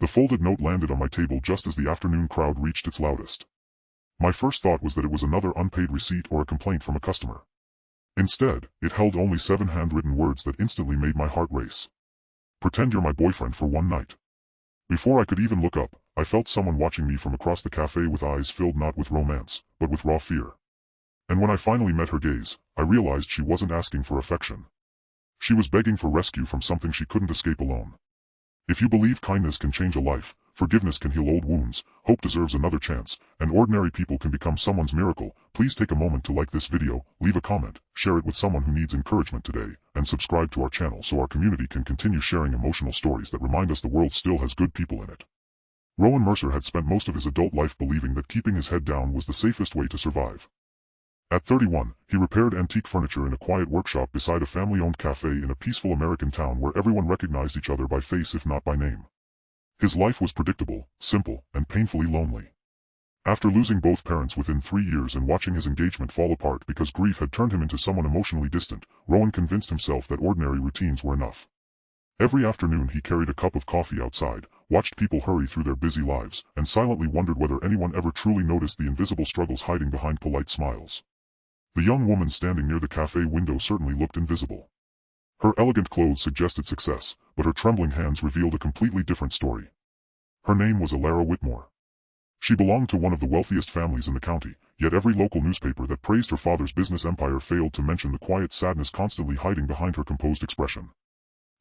The folded note landed on my table just as the afternoon crowd reached its loudest. My first thought was that it was another unpaid receipt or a complaint from a customer. Instead, it held only 7 handwritten words that instantly made my heart race. Pretend you're my boyfriend for one night. Before I could even look up, I felt someone watching me from across the cafe with eyes filled not with romance, but with raw fear. And when I finally met her gaze, I realized she wasn't asking for affection. She was begging for rescue from something she couldn't escape alone. If you believe kindness can change a life, forgiveness can heal old wounds, hope deserves another chance, and ordinary people can become someone's miracle, please take a moment to like this video, leave a comment, share it with someone who needs encouragement today, and subscribe to our channel so our community can continue sharing emotional stories that remind us the world still has good people in it. Rowan Mercer had spent most of his adult life believing that keeping his head down was the safest way to survive. At 31, he repaired antique furniture in a quiet workshop beside a family-owned cafe in a peaceful American town where everyone recognized each other by face if not by name. His life was predictable, simple, and painfully lonely. After losing both parents within 3 years and watching his engagement fall apart because grief had turned him into someone emotionally distant, Rowan convinced himself that ordinary routines were enough. Every afternoon he carried a cup of coffee outside, watched people hurry through their busy lives, and silently wondered whether anyone ever truly noticed the invisible struggles hiding behind polite smiles. The young woman standing near the cafe window certainly looked invisible. Her elegant clothes suggested success, but her trembling hands revealed a completely different story. Her name was Alara Whitmore. She belonged to one of the wealthiest families in the county, yet every local newspaper that praised her father's business empire failed to mention the quiet sadness constantly hiding behind her composed expression.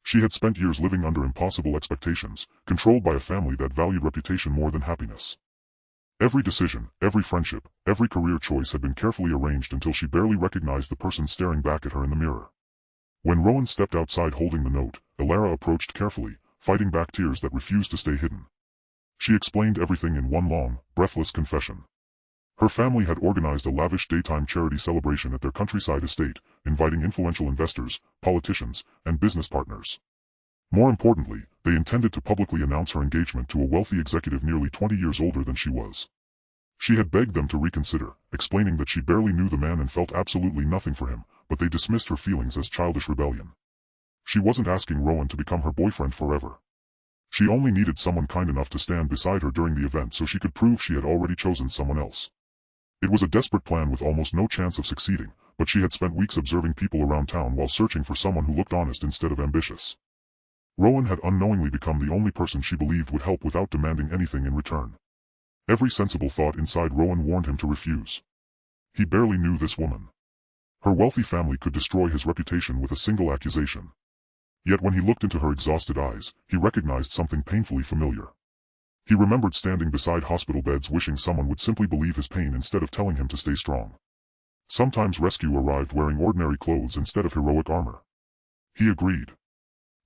She had spent years living under impossible expectations, controlled by a family that valued reputation more than happiness. Every decision, every friendship, every career choice had been carefully arranged until she barely recognized the person staring back at her in the mirror. When Rowan stepped outside holding the note, Alara approached carefully, fighting back tears that refused to stay hidden. She explained everything in one long, breathless confession. Her family had organized a lavish daytime charity celebration at their countryside estate, inviting influential investors, politicians, and business partners. More importantly, they intended to publicly announce her engagement to a wealthy executive nearly 20 years older than she was. She had begged them to reconsider, explaining that she barely knew the man and felt absolutely nothing for him, but they dismissed her feelings as childish rebellion. She wasn't asking Rowan to become her boyfriend forever. She only needed someone kind enough to stand beside her during the event so she could prove she had already chosen someone else. It was a desperate plan with almost no chance of succeeding, but she had spent weeks observing people around town while searching for someone who looked honest instead of ambitious. Rowan had unknowingly become the only person she believed would help without demanding anything in return. Every sensible thought inside Rowan warned him to refuse. He barely knew this woman. Her wealthy family could destroy his reputation with a single accusation. Yet when he looked into her exhausted eyes, he recognized something painfully familiar. He remembered standing beside hospital beds wishing someone would simply believe his pain instead of telling him to stay strong. Sometimes rescue arrived wearing ordinary clothes instead of heroic armor. He agreed.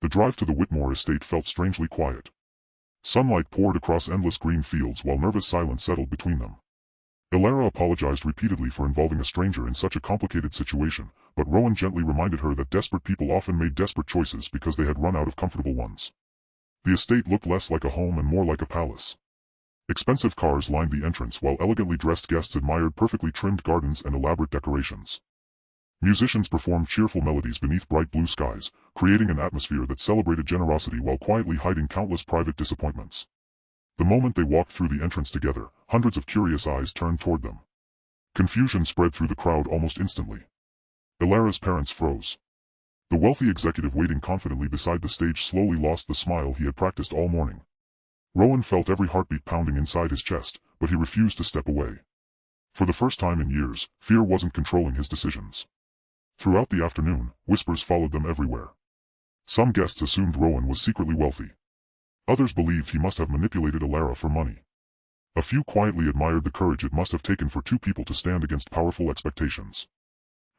The drive to the Whitmore estate felt strangely quiet. Sunlight poured across endless green fields while nervous silence settled between them. Alara apologized repeatedly for involving a stranger in such a complicated situation, but Rowan gently reminded her that desperate people often made desperate choices because they had run out of comfortable ones. The estate looked less like a home and more like a palace. Expensive cars lined the entrance while elegantly dressed guests admired perfectly trimmed gardens and elaborate decorations. Musicians performed cheerful melodies beneath bright blue skies, creating an atmosphere that celebrated generosity while quietly hiding countless private disappointments. The moment they walked through the entrance together, hundreds of curious eyes turned toward them. Confusion spread through the crowd almost instantly. Alara's parents froze. The wealthy executive waiting confidently beside the stage slowly lost the smile he had practiced all morning. Rowan felt every heartbeat pounding inside his chest, but he refused to step away. For the first time in years, fear wasn't controlling his decisions. Throughout the afternoon, whispers followed them everywhere. Some guests assumed Rowan was secretly wealthy. Others believed he must have manipulated Alara for money. A few quietly admired the courage it must have taken for two people to stand against powerful expectations.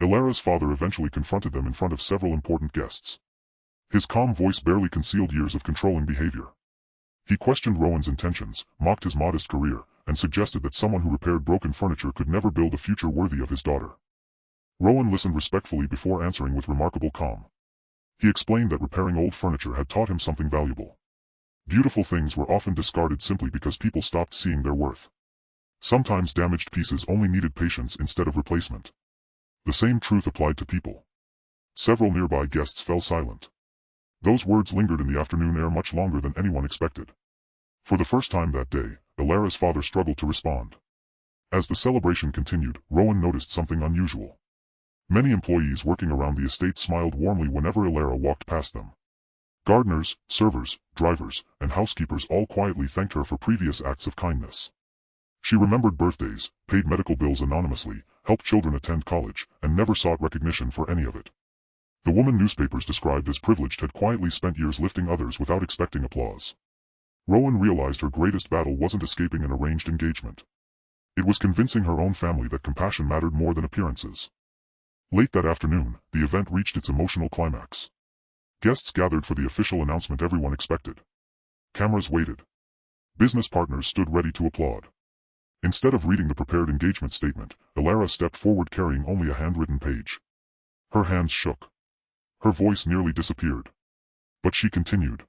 Alara's father eventually confronted them in front of several important guests. His calm voice barely concealed years of controlling behavior. He questioned Rowan's intentions, mocked his modest career, and suggested that someone who repaired broken furniture could never build a future worthy of his daughter. Rowan listened respectfully before answering with remarkable calm. He explained that repairing old furniture had taught him something valuable. Beautiful things were often discarded simply because people stopped seeing their worth. Sometimes damaged pieces only needed patience instead of replacement. The same truth applied to people. Several nearby guests fell silent. Those words lingered in the afternoon air much longer than anyone expected. For the first time that day, Elara's father struggled to respond. As the celebration continued, Rowan noticed something unusual. Many employees working around the estate smiled warmly whenever Elara walked past them. Gardeners, servers, drivers, and housekeepers all quietly thanked her for previous acts of kindness. She remembered birthdays, paid medical bills anonymously, helped children attend college, and never sought recognition for any of it. The woman newspapers described as privileged had quietly spent years lifting others without expecting applause. Rowan realized her greatest battle wasn't escaping an arranged engagement. It was convincing her own family that compassion mattered more than appearances. Late that afternoon, the event reached its emotional climax. Guests gathered for the official announcement everyone expected. Cameras waited. Business partners stood ready to applaud. Instead of reading the prepared engagement statement, Elara stepped forward carrying only a handwritten page. Her hands shook. Her voice nearly disappeared. But she continued.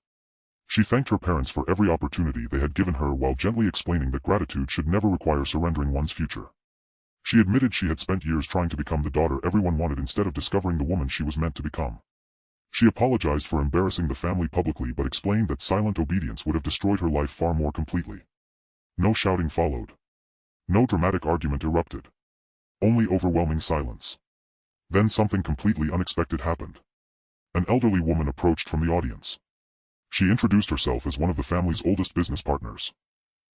She thanked her parents for every opportunity they had given her while gently explaining that gratitude should never require surrendering one's future. She admitted she had spent years trying to become the daughter everyone wanted instead of discovering the woman she was meant to become. She apologized for embarrassing the family publicly but explained that silent obedience would have destroyed her life far more completely. No shouting followed. No dramatic argument erupted. Only overwhelming silence. Then something completely unexpected happened. An elderly woman approached from the audience. She introduced herself as one of the family's oldest business partners.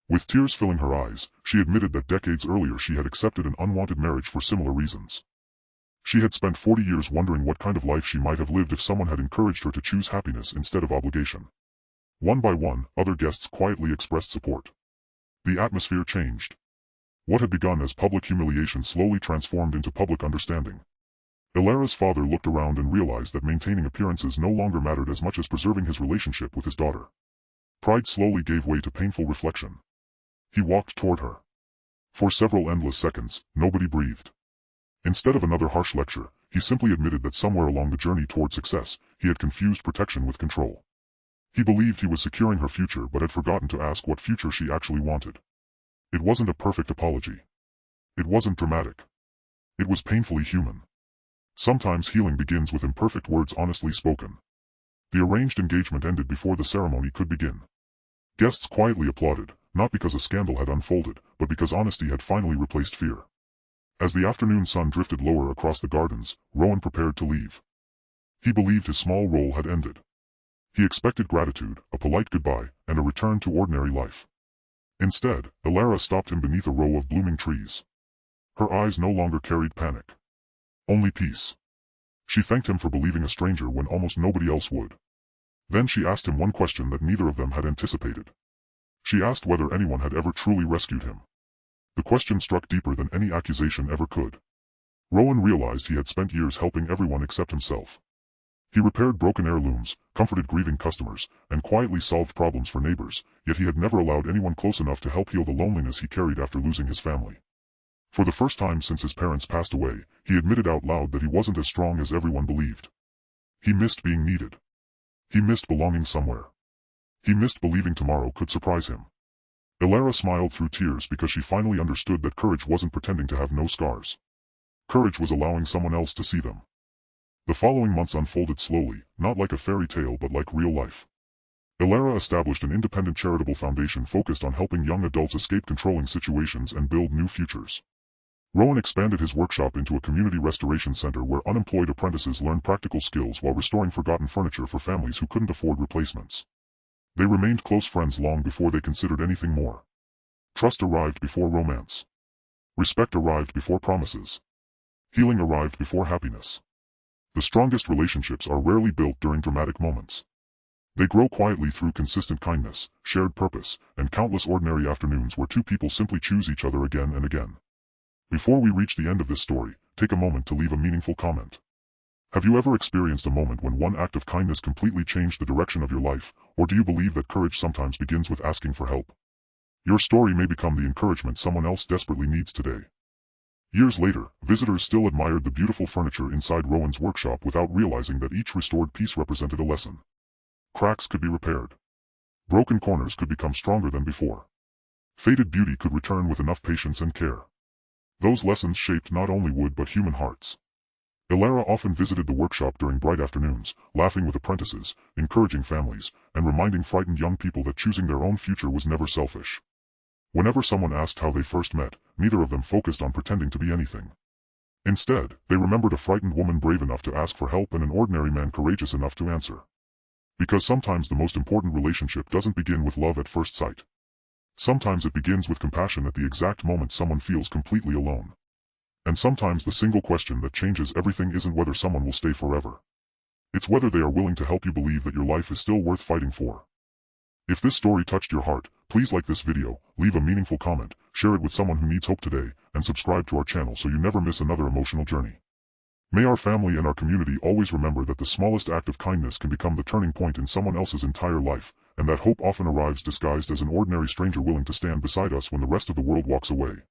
With tears filling her eyes, she admitted that decades earlier she had accepted an unwanted marriage for similar reasons. She had spent 40 years wondering what kind of life she might have lived if someone had encouraged her to choose happiness instead of obligation. One by one, other guests quietly expressed support. The atmosphere changed. What had begun as public humiliation slowly transformed into public understanding. Elara's father looked around and realized that maintaining appearances no longer mattered as much as preserving his relationship with his daughter. Pride slowly gave way to painful reflection. He walked toward her. For several endless seconds, nobody breathed. Instead of another harsh lecture, he simply admitted that somewhere along the journey toward success, he had confused protection with control. He believed he was securing her future but had forgotten to ask what future she actually wanted. It wasn't a perfect apology. It wasn't dramatic. It was painfully human. Sometimes healing begins with imperfect words honestly spoken. The arranged engagement ended before the ceremony could begin. Guests quietly applauded, not because a scandal had unfolded, but because honesty had finally replaced fear. As the afternoon sun drifted lower across the gardens, Rowan prepared to leave. He believed his small role had ended. He expected gratitude, a polite goodbye, and a return to ordinary life. Instead, Elara stopped him beneath a row of blooming trees. Her eyes no longer carried panic. Only peace. She thanked him for believing a stranger when almost nobody else would. Then she asked him one question that neither of them had anticipated. She asked whether anyone had ever truly rescued him. The question struck deeper than any accusation ever could. Rowan realized he had spent years helping everyone except himself. He repaired broken heirlooms, comforted grieving customers, and quietly solved problems for neighbors, yet he had never allowed anyone close enough to help heal the loneliness he carried after losing his family. For the first time since his parents passed away, he admitted out loud that he wasn't as strong as everyone believed. He missed being needed. He missed belonging somewhere. He missed believing tomorrow could surprise him. Elara smiled through tears because she finally understood that courage wasn't pretending to have no scars. Courage was allowing someone else to see them. The following months unfolded slowly, not like a fairy tale but like real life. Elara established an independent charitable foundation focused on helping young adults escape controlling situations and build new futures. Rowan expanded his workshop into a community restoration center where unemployed apprentices learned practical skills while restoring forgotten furniture for families who couldn't afford replacements. They remained close friends long before they considered anything more. Trust arrived before romance. Respect arrived before promises. Healing arrived before happiness. The strongest relationships are rarely built during dramatic moments. They grow quietly through consistent kindness, shared purpose, and countless ordinary afternoons where two people simply choose each other again and again. Before we reach the end of this story, take a moment to leave a meaningful comment. Have you ever experienced a moment when one act of kindness completely changed the direction of your life, or do you believe that courage sometimes begins with asking for help? Your story may become the encouragement someone else desperately needs today. Years later, visitors still admired the beautiful furniture inside Rowan's workshop without realizing that each restored piece represented a lesson. Cracks could be repaired. Broken corners could become stronger than before. Faded beauty could return with enough patience and care. Those lessons shaped not only wood but human hearts. Ilara often visited the workshop during bright afternoons, laughing with apprentices, encouraging families, and reminding frightened young people that choosing their own future was never selfish. Whenever someone asked how they first met, neither of them focused on pretending to be anything. Instead, they remembered a frightened woman brave enough to ask for help and an ordinary man courageous enough to answer. Because sometimes the most important relationship doesn't begin with love at first sight. Sometimes it begins with compassion at the exact moment someone feels completely alone. And sometimes the single question that changes everything isn't whether someone will stay forever. It's whether they are willing to help you believe that your life is still worth fighting for. If this story touched your heart, please like this video, leave a meaningful comment, share it with someone who needs hope today, and subscribe to our channel so you never miss another emotional journey. May our family and our community always remember that the smallest act of kindness can become the turning point in someone else's entire life, and that hope often arrives disguised as an ordinary stranger willing to stand beside us when the rest of the world walks away.